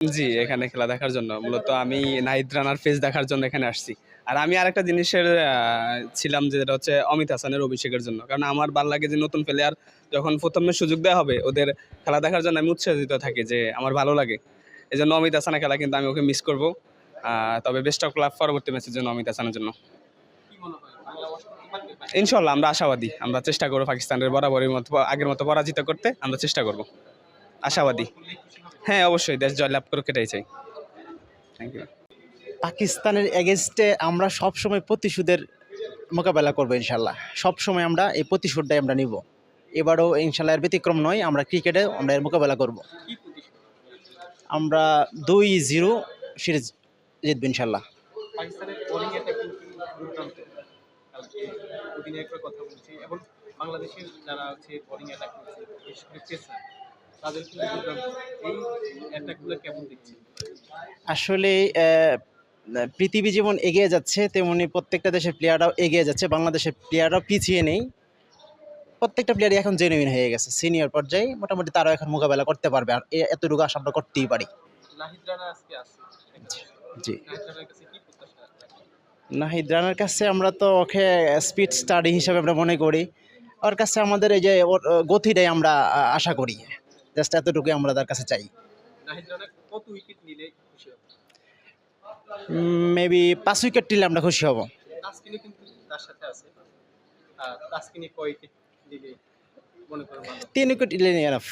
জি, এখানে খেলা দেখার জন্য। মূলত আমি নাহিদ রানার ফেস দেখার জন্য এখানে আসছি। আর আমি আরেকটা জিনিসের ছিলাম যে যেটা হচ্ছে অমিত হাসানের অভিষেকের জন্য। কারণ আমার ভাল লাগে যে নতুন প্লেয়ার যখন ১ম এ সুযোগ দেওয়া হবে ওদের খেলা দেখার জন্য আমি উৎসাহিত থাকি যে আমার ভালো লাগে। এজন্য অমিত হাসানের খেলা কিন্তু আমি ওকে মিস করব। তবে বেস্ট অফ লাক পরবর্তী ম্যাচের জন্য অমিত হাসানের জন্য। ইনশাআল্লাহ আমরা আশাবাদী। আমরা চেষ্টা করব পাকিস্তানের বরাবরের মতো আগের মতো পরাজিত করতে আমরা চেষ্টা করব। আশাবাদী। হ্যাঁ, অবশ্যই দেশ জয়লাভ করুক এটাই চাই। Thank you. পাকিস্তানের এগেনস্টে আমরা সবসময় প্রতিশোধের মোকাবেলা করবো ইনশাল্লাহ। সবসময় আমরা এই প্রতিশোধটাই আমরা নিব। এবারও ইনশাল্লাহ এর ব্যতিক্রম নয়, আমরা ক্রিকেটে আমরা এর মোকাবেলা করব। আমরা 2-0 সিরিজ জিতব ইনশাল্লাহ। পাকিস্তানের বোলিং অ্যাটাক কিন্তু দুর্দান্ত। কালকে অধিনায়কের কথা বলছি এবং বাংলাদেশের যারা আছে বোলিং অ্যাটাক করছে বিশেষ করে পেসার তাদের কিন্তু দুর্দান্ত। এই অ্যাটাকগুলো কেমন দেখছেন? আসলে পৃথিবী যেমন এগিয়ে যাচ্ছে তেমনি প্রত্যেকটা দেশের প্লেয়াররাও এগিয়ে যাচ্ছে, বাংলাদেশের প্লেয়াররাও পিছিয়ে নেই। প্রত্যেকটা প্লেয়ারই এখন জেনুইন হয়ে গেছে, সিনিয়র পর্যায়ে মোটামুটি তারাও এখন মোকাবেলা করতে পারবে। আর এতটুকু আশা আমরা করতেই পারি। নাহিদ রানা আজকে আছে। জি, নাহিদ রানার কাছে কি প্রত্যাশা রাখেন? নাহিদ রানার কাছে আমরা তো ওকে স্পিড স্টাডি হিসাবে আমরা মনে করি। ওর কাছে আমাদের এই যে ওর গতিটাই আমরা আশা করি। জাস্ট এতটুকুই আমরা তার কাছে চাই। নাহিদ রানা কত উইকেট নিলে খুশি হবে? মেবি 5 উইকেট নিলে আমরা খুশি হব। তাসকিনও কিন্তু তার সাথে আছে। তাসকিনে কয় উইকেট দিলে মনে করেন ভালো? 3 উইকেট নিলে এনাফ।